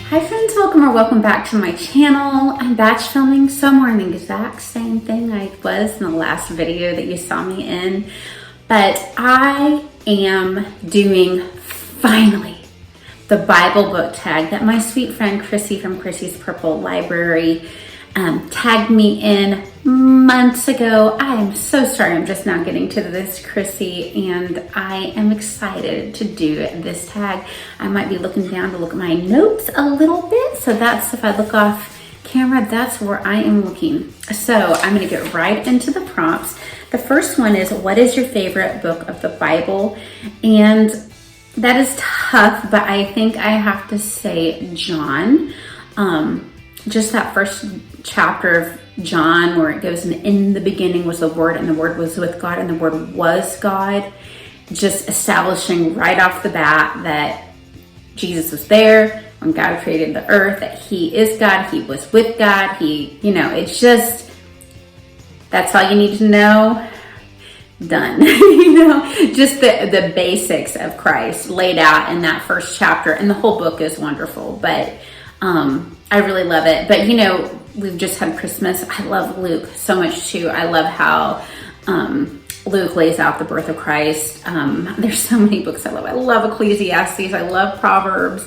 Hi friends, welcome or welcome back to my channel. I'm batch filming, so I'm wearing the exact same thing I was in the last video that you saw me in. But I am doing, finally, the Bible book tag that my sweet friend Chrissy from Chrissy's Purple Library tagged me in months ago. I am so sorry I'm just now getting to this, Chrissy, and I am excited to do this tag. I might be looking down to look at my notes a little bit, so that's, if I look off camera, that's where I am looking. So I'm going to get right into the prompts. The first one is, what is your favorite book of the Bible? And that is tough, but I think I have to say John. Just that first chapter of John where it goes, in the beginning was the Word, and the Word was with God, and the Word was God. Just establishing right off the bat that Jesus was there when God created the earth, that He is God, He was with God, it's just, that's all you need to know. Done. Just the basics of Christ laid out in that first chapter, and the whole book is wonderful, but I really love it. But we've just had Christmas. I love Luke so much too. I love how Luke lays out the birth of Christ. There's so many books I love. I love Ecclesiastes. I love Proverbs.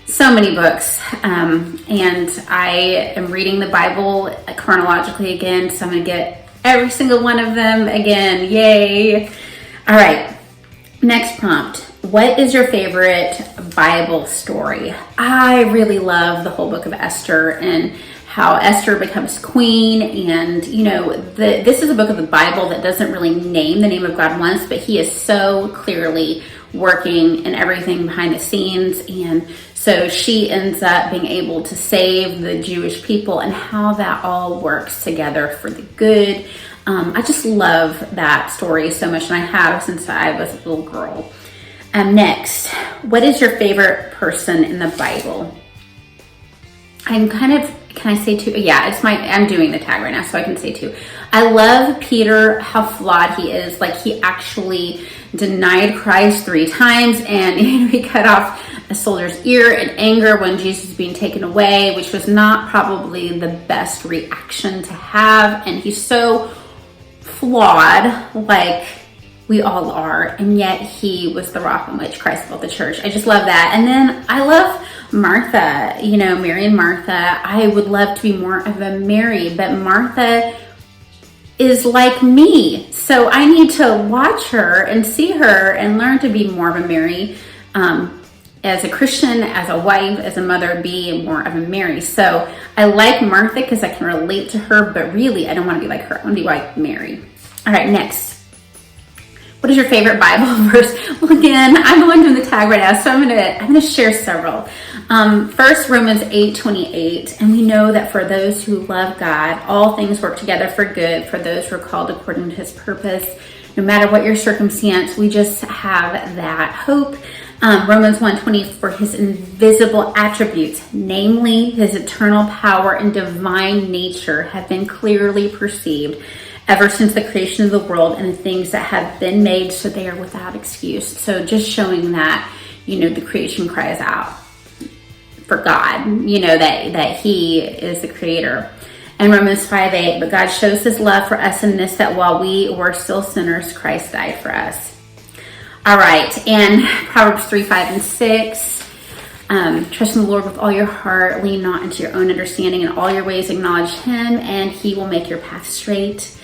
So many books. And I am reading the Bible chronologically again, so I'm going to get every single one of them again. Yay. All right. Next prompt. What is your favorite Bible story? I really love the whole book of Esther and how Esther becomes queen. And, this is a book of the Bible that doesn't really name the name of God once, but He is so clearly working in everything behind the scenes. And so she ends up being able to save the Jewish people, and how that all works together for the good. I just love that story so much, and I have since I was a little girl. Next, what is your favorite person in the Bible? Can I say two? Yeah, I'm doing the tag right now, so I can say two. I love Peter, how flawed he is. Like, he actually denied Christ 3 times, and he cut off a soldier's ear in anger when Jesus was being taken away, which was not probably the best reaction to have. And he's so flawed, like we all are, and yet he was the rock on which Christ built the church. I just love that. And then I love Martha, Mary and Martha. I would love to be more of a Mary, but Martha is like me. So I need to watch her and see her and learn to be more of a Mary. As a Christian, as a wife, as a mother, be more of a Mary. So I like Martha because I can relate to her, but really I don't want to be like her. I want to be like Mary. All right, next. What is your favorite Bible verse? Well, again, I'm the one doing the tag right now, so I'm gonna share several. First, Romans 8:28, and we know that for those who love God, all things work together for good for those who are called according to His purpose. No matter what your circumstance, we just have that hope. Romans 1:20, for His invisible attributes, namely His eternal power and divine nature, have been clearly perceived ever since the creation of the world and the things that have been made, so they are without excuse. So just showing that, the creation cries out for God, that He is the creator. And Romans 5:8, but God shows His love for us in this, that while we were still sinners, Christ died for us. All right, and Proverbs 3:5-6. Trust in the Lord with all your heart, lean not into your own understanding, in all your ways acknowledge Him, and He will make your path straight.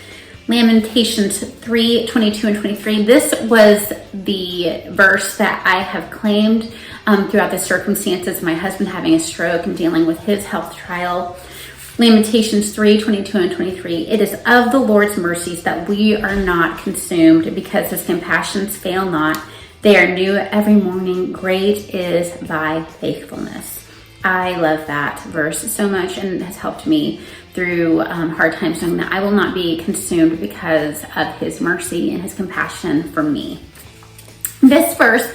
Lamentations 3:22-23. This was the verse that I have claimed throughout the circumstances of my husband having a stroke and dealing with his health trial. Lamentations 3:22-23. It is of the Lord's mercies that we are not consumed, because His compassions fail not. They are new every morning. Great is Thy faithfulness. I love that verse so much, and it has helped me through hard times, knowing that I will not be consumed because of His mercy and His compassion for me. This verse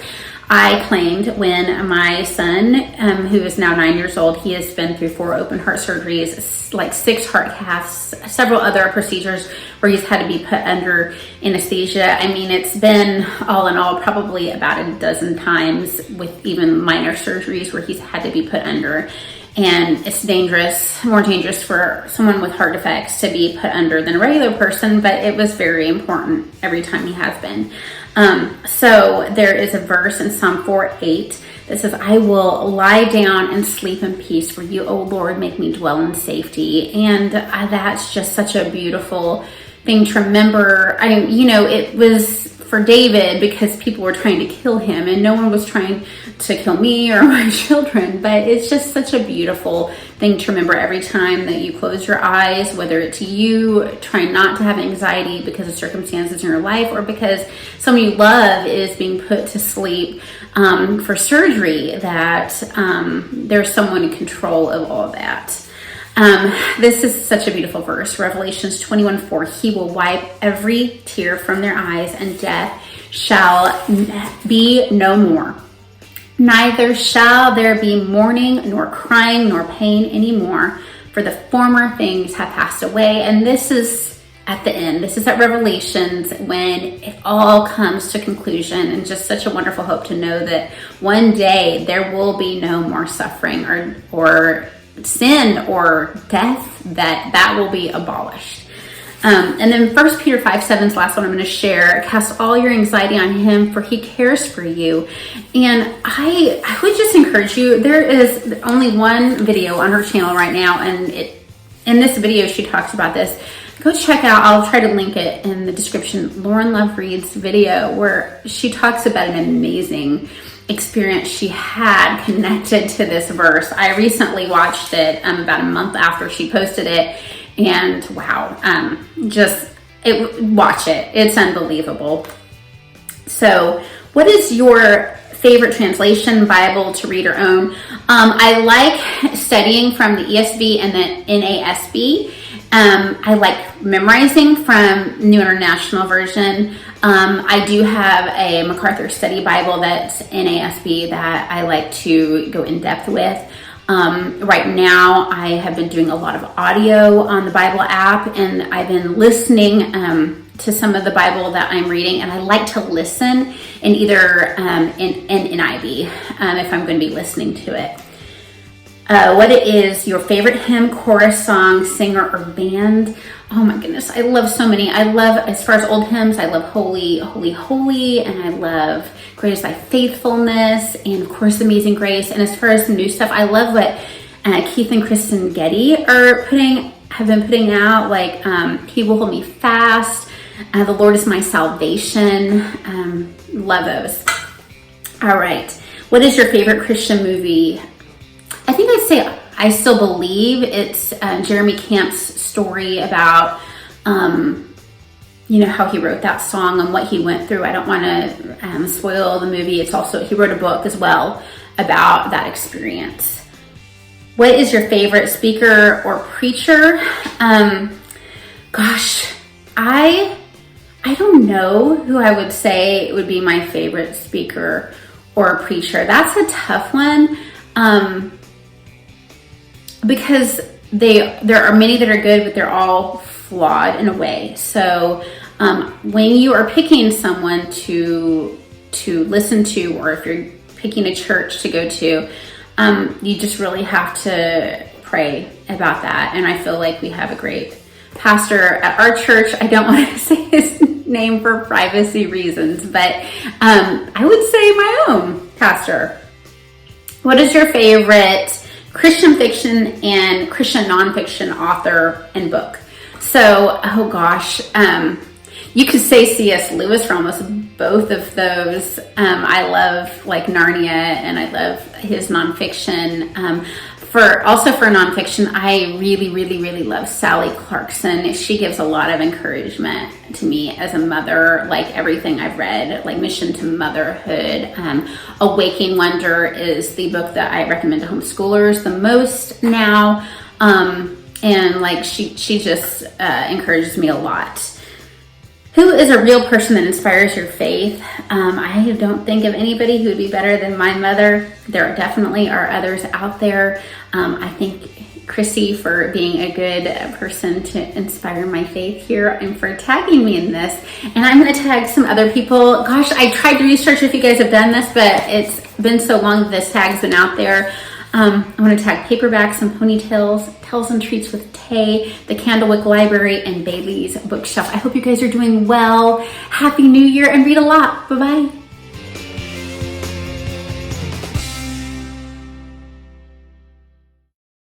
I claimed when my son, who is now 9 years old, he has been through 4 open heart surgeries, like 6 heart caths, several other procedures where he's had to be put under anesthesia. I mean, it's been all in all probably about a dozen times, with even minor surgeries where he's had to be put under. And it's dangerous, more dangerous for someone with heart defects to be put under than a regular person, but it was very important every time he has been. So there is a verse in Psalm 4:8 that says, I will lie down and sleep in peace, for you, O Lord, make me dwell in safety. And that's just such a beautiful thing to remember. It was for David because people were trying to kill him, and no one was trying to kill me or my children, but it's just such a beautiful thing to remember every time that you close your eyes, whether it's you trying not to have anxiety because of circumstances in your life, or because someone you love is being put to sleep for surgery, that there's someone in control of all of that. This is such a beautiful verse, Revelations 21:4. He will wipe every tear from their eyes, and death shall be no more. Neither shall there be mourning, nor crying, nor pain anymore, for the former things have passed away. And this is at the end. This is at Revelations, when it all comes to conclusion, and just such a wonderful hope to know that one day there will be no more suffering or sin or death, that will be abolished. And then 1 Peter 5:7 is the last one I'm going to share. Cast all your anxiety on him, for he cares for you. And I would just encourage you, there is only one video on her channel right now, and in this video she talks about this. Go check out, I'll try to link it in the description, Lauren Love Reed's video, where she talks about an amazing experience she had connected to this verse. I recently watched it about a month after she posted it, and wow, watch it. It's unbelievable. So what is your favorite translation Bible to read or own? I like studying from the ESV and the NASB. I like memorizing from New International Version. I do have a MacArthur Study Bible that's NASB that I like to go in depth with. Right now I have been doing a lot of audio on the Bible app, and I've been listening to some of the Bible that I'm reading, and I like to listen in either in NIV if I'm going to be listening to it. What is your favorite hymn, chorus, song, singer, or band? Oh my goodness, I love so many. I love, as far as old hymns, I love Holy, Holy, Holy, and I love Great is Thy Faithfulness, and of course Amazing Grace. And as far as the new stuff, I love what Keith and Kristen Getty have been putting out, like He Will Hold Me Fast, The Lord Is My Salvation. Love those. All right, what is your favorite Christian movie? I think I'd say I Still Believe. It's Jeremy Camp's story about, how he wrote that song and what he went through. I don't want to spoil the movie. It's also, he wrote a book as well about that experience. What is your favorite speaker or preacher? Gosh, I don't know who I would say would be my favorite speaker or preacher. That's a tough one. Because there are many that are good, but they're all flawed in a way. So when you are picking someone to listen to, or if you're picking a church to go to, you just really have to pray about that. And I feel like we have a great pastor at our church. I don't want to say his name for privacy reasons, but I would say my own pastor. What is your favorite Christian fiction and Christian nonfiction author and book? So, oh gosh, you could say C.S. Lewis for almost both of those. I love like Narnia, and I love his nonfiction. For nonfiction, I really, really, really love Sally Clarkson. She gives a lot of encouragement to me as a mother, like everything I've read, like Mission to Motherhood. Awakening Wonder is the book that I recommend to homeschoolers the most now. And like she just encourages me a lot. Who is a real person that inspires your faith? I don't think of anybody who would be better than my mother. There definitely are others out there. I think Chrissy for being a good person to inspire my faith here and for tagging me in this. And I'm going to tag some other people. Gosh, I tried to research if you guys have done this, but it's been so long that this tag's been out there. I'm going to tag Paperbacks and Ponytails, Tales and Treats with Tay, the Candlewick Library, and Bailey's Bookshelf. I hope you guys are doing well. Happy New Year and read a lot. Bye-bye.